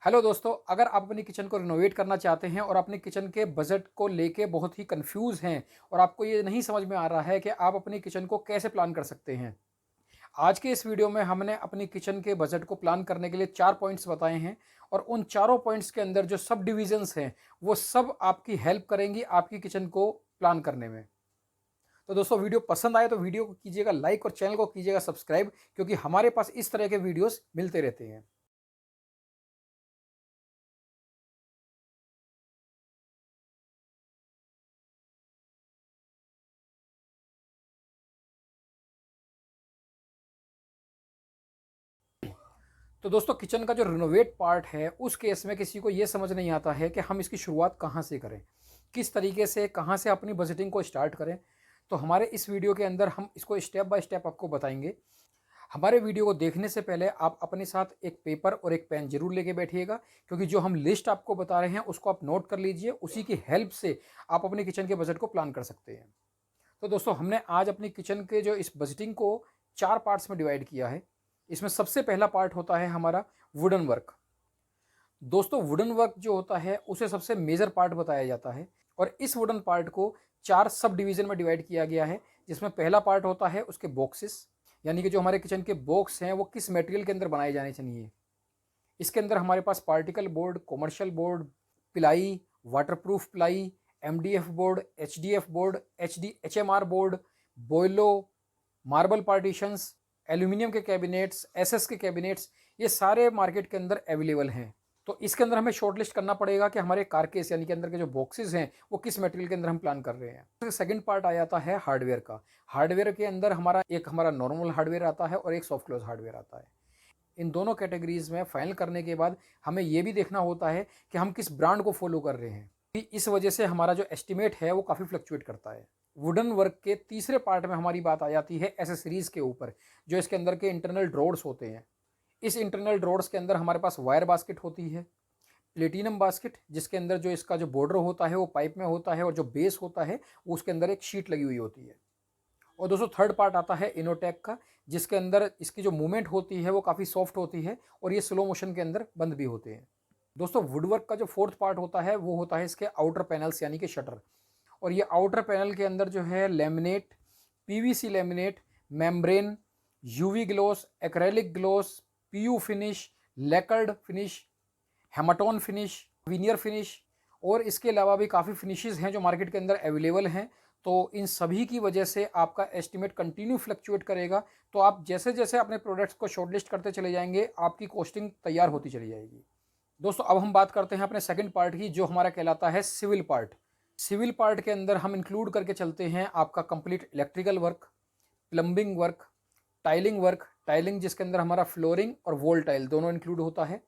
Hello दोस्तों, अगर आप अपनी किचन को रिनोवेट करना चाहते हैं और अपनी किचन के बजट को लेके बहुत ही कंफ्यूज हैं और आपको ये नहीं समझ में आ रहा है कि आप अपनी किचन को कैसे प्लान कर सकते हैं। आज के इस वीडियो में हमने अपनी किचन के बजट को प्लान करने के लिए 4 पॉइंट्स बताए हैं और उन चारों पॉइंट्स के अंदर जो सब डिविजन्स हैं वो सब आपकी हेल्प करेंगी आपकी किचन को प्लान करने में। तो दोस्तों, वीडियो पसंद आए तो वीडियो को कीजिएगा लाइक और चैनल को कीजिएगा सब्सक्राइब, क्योंकि हमारे पास इस तरह के वीडियोस मिलते रहते हैं। तो दोस्तों, किचन का जो रिनोवेट पार्ट है उस केस में किसी को ये समझ नहीं आता है कि हम इसकी शुरुआत कहाँ से करें, किस तरीके से कहाँ से अपनी बजटिंग को स्टार्ट करें। तो हमारे इस वीडियो के अंदर हम इसको स्टेप बाय स्टेप आपको बताएंगे। हमारे वीडियो को देखने से पहले आप अपने साथ एक पेपर और एक पेन जरूर लेके बैठिएगा, क्योंकि जो हम लिस्ट आपको बता रहे हैं उसको आप नोट कर लीजिए। उसी की हेल्प से आप अपनी किचन के बजट को प्लान कर सकते हैं। तो दोस्तों, हमने आज अपनी किचन के जो इस बजटिंग को 4 पार्ट्स में डिवाइड किया है। इसमें सबसे पहला पार्ट होता है हमारा वुडन वर्क। दोस्तों, वुडन वर्क जो होता है उसे सबसे मेजर पार्ट बताया जाता है और इस वुडन पार्ट को 4 सब डिवीजन में डिवाइड किया गया है। जिसमें पहला पार्ट होता है उसके बॉक्सेस, यानी कि जो हमारे किचन के बॉक्स हैं वो किस मटेरियल के अंदर बनाए जाने चाहिए। इसके अंदर हमारे पास particle board, commercial board, ply, waterproof ply, MDF board, HDF board, HMR board, बोयलो, मार्बल पार्टीशंस, एल्यूमिनियम के कैबिनेट्स, एसएस के कैबिनेट्स, ये सारे मार्केट के अंदर अवेलेबल हैं। तो इसके अंदर हमें शॉर्ट लिस्ट करना पड़ेगा कि हमारे कारकेस यानी कि अंदर के जो बॉक्सेस हैं वो किस मटेरियल के अंदर हम प्लान कर रहे हैं। फिर सेकंड पार्ट आ जाता है हार्डवेयर का। हार्डवेयर के अंदर हमारा नॉर्मल हार्डवेयर आता है और एक सॉफ्ट क्लोज हार्डवेयर आता है। इन दोनों कैटेगरीज में फाइनल करने के बाद हमें यह भी देखना होता है कि हम किस ब्रांड को फॉलो कर रहे हैं। इस वजह से हमारा जो एस्टिमेट है वो काफ़ी फ्लक्चुएट करता है। वुडन वर्क के तीसरे पार्ट में हमारी बात आ जाती है एसेसरीज के ऊपर, जो इसके अंदर के इंटरनल ड्रॉर्स होते हैं। इस इंटरनल ड्रॉर्स के अंदर हमारे पास वायर बास्केट होती है, प्लेटिनम बास्केट जिसके अंदर जो इसका जो बॉर्डर होता है वो पाइप में होता है और जो बेस होता है वो उसके अंदर एक शीट लगी हुई होती है। और दोस्तों, थर्ड पार्ट आता है इनोटेक का, जिसके अंदर इसकी जो मूवमेंट होती है वो काफ़ी सॉफ्ट होती है और ये स्लो मोशन के अंदर बंद भी होते हैं। दोस्तों, वुडवर्क का जो फोर्थ पार्ट होता है वो होता है इसके आउटर पैनल्स यानी कि शटर। और ये आउटर पैनल के अंदर जो है laminate, PVC laminate, membrane, UV gloss, acrylic gloss, PU finish, lacquered finish, हेमाटोन फिनिश, विनियर फिनिश और इसके अलावा भी काफ़ी फिनिशेस हैं जो मार्केट के अंदर अवेलेबल हैं। तो इन सभी की वजह से आपका एस्टिमेट कंटिन्यू फ्लक्चुएट करेगा। तो आप जैसे जैसे अपने प्रोडक्ट्स को शॉर्टलिस्ट करते चले जाएंगे आपकी कॉस्टिंग तैयार होती चली जाएगी। दोस्तों, अब हम बात करते हैं अपने सेकंड पार्ट की, जो हमारा कहलाता है सिविल पार्ट। सिविल पार्ट के अंदर हम इंक्लूड करके चलते हैं आपका complete electrical work, plumbing work, tiling work, tiling जिसके अंदर हमारा फ्लोरिंग और वॉल टाइल दोनों इंक्लूड होता है।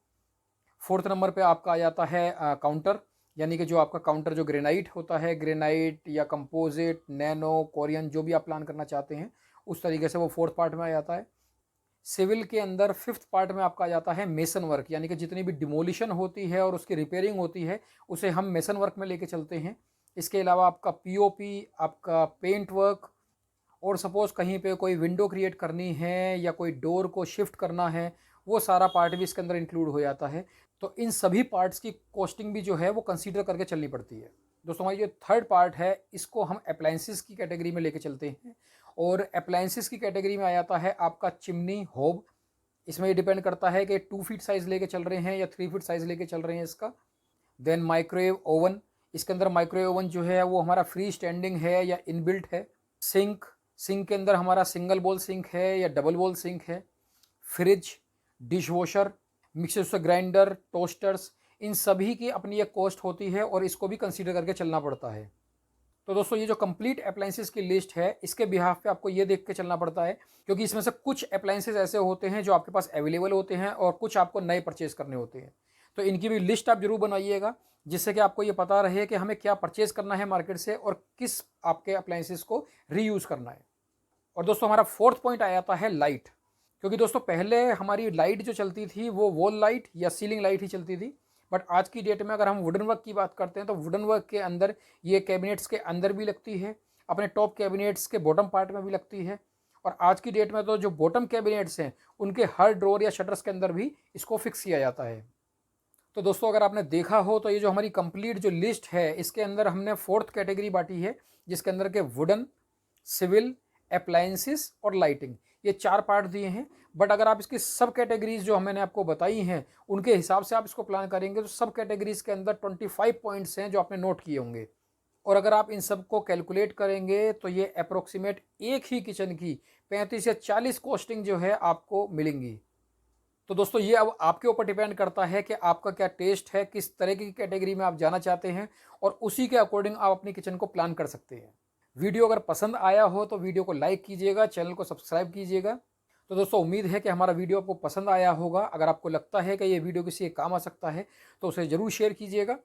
फोर्थ नंबर पे आपका आ जाता है काउंटर, यानी कि जो आपका काउंटर जो ग्रेनाइट होता है, ग्रेनाइट या कंपोजिट, नैनो, कोरियन, जो भी आप प्लान करना चाहते हैं उस तरीके से वो फोर्थ पार्ट में आ जाता है। सिविल के अंदर फिफ्थ पार्ट में आपका आ जाता है मेसन वर्क, यानी कि जितनी भी डिमोलिशन होती है और उसकी रिपेयरिंग होती है उसे हम मेसन वर्क में लेके चलते हैं। इसके अलावा आपका पीओपी, आपका पेंट वर्क, और सपोज़ कहीं पे कोई विंडो क्रिएट करनी है या कोई डोर को शिफ्ट करना है, वो सारा पार्ट भी इसके अंदर इंक्लूड हो जाता है। तो इन सभी पार्ट्स की कॉस्टिंग भी जो है वो कंसीडर करके चलनी पड़ती है। दोस्तों, हमारी जो थर्ड पार्ट है इसको हम अप्लायंसेस की कैटेगरी में लेके चलते हैं और अप्लायंसेस की कैटेगरी में आ जाता है आपका चिमनी, होब। इसमें ये डिपेंड करता है कि 2 फीट साइज़ लेके चल रहे हैं या 3 फीट साइज़ लेके चल रहे हैं इसका। देन माइक्रोवेव ओवन, इसके अंदर माइक्रोवेव ओवन जो है वो हमारा फ्री स्टैंडिंग है या इनबिल्ट है। सिंक, सिंक के अंदर हमारा सिंगल बॉल सिंक है या डबल बॉल सिंक है। Fridge, dish washer, mixer grinder, toasters, इन सभी की अपनी एक कॉस्ट होती है और इसको भी कंसीडर करके चलना पड़ता है। तो दोस्तों, ये जो कंप्लीट अप्लायंसेस की लिस्ट है इसके बिहाफ पे आपको ये देख के चलना पड़ता है, क्योंकि इसमें से कुछ अप्लायंसेस ऐसे होते हैं जो आपके पास अवेलेबल होते हैं और कुछ आपको नए परचेज करने होते हैं। तो इनकी भी लिस्ट आप जरूर बनाइएगा, जिससे कि आपको ये पता रहे कि हमें क्या परचेज करना है मार्केट से और किस आपके अप्लायंसेस को रीयूज़ करना है। और दोस्तों, हमारा फोर्थ पॉइंट आ जाता है लाइट, क्योंकि दोस्तों पहले हमारी लाइट जो चलती थी वो वॉल लाइट या सीलिंग लाइट ही चलती थी। बट आज की डेट में अगर हम वुडन वर्क की बात करते हैं तो वुडन वर्क के अंदर ये कैबिनेट्स के अंदर भी लगती है, अपने टॉप कैबिनेट्स के बॉटम पार्ट में भी लगती है। और आज की डेट में तो जो बॉटम कैबिनेट्स हैं उनके हर ड्रॉर या शटर्स के अंदर भी इसको फिक्स किया जाता है। तो दोस्तों अगर आपने देखा हो तो ये जो हमारी कंप्लीट जो लिस्ट है इसके अंदर हमने 4th कैटेगरी बांटी है, जिसके अंदर के वुडन, सिविल, अप्लायंसेस और लाइटिंग, ये 4 पार्ट दिए हैं। बट अगर आप इसकी सब कैटेगरीज जो मैंने आपको बताई हैं उनके हिसाब से आप इसको प्लान करेंगे तो सब कैटेगरीज के अंदर 25 पॉइंट्स हैं जो आपने नोट किए होंगे। और अगर आप इन सब को कैलकुलेट करेंगे तो ये अप्रोक्सीमेट एक ही किचन की 35 या 40 कॉस्टिंग जो है आपको मिलेंगी। तो दोस्तों ये अब आपके ऊपर डिपेंड करता है कि आपका क्या टेस्ट है, किस तरह की कैटेगरी में आप जाना चाहते हैं, और उसी के अकॉर्डिंग आप अपनी किचन को प्लान कर सकते हैं। वीडियो अगर पसंद आया हो तो वीडियो को लाइक कीजिएगा, चैनल को सब्सक्राइब कीजिएगा। तो दोस्तों उम्मीद है कि हमारा वीडियो आपको पसंद आया होगा। अगर आपको लगता है कि ये वीडियो किसी के काम आ सकता है तो उसे ज़रूर शेयर कीजिएगा।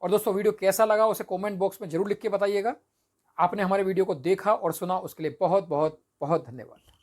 और दोस्तों वीडियो कैसा लगा उसे कमेंट बॉक्स में ज़रूर लिख के बताइएगा। आपने हमारे वीडियो को देखा और सुना उसके लिए बहुत बहुत बहुत धन्यवाद।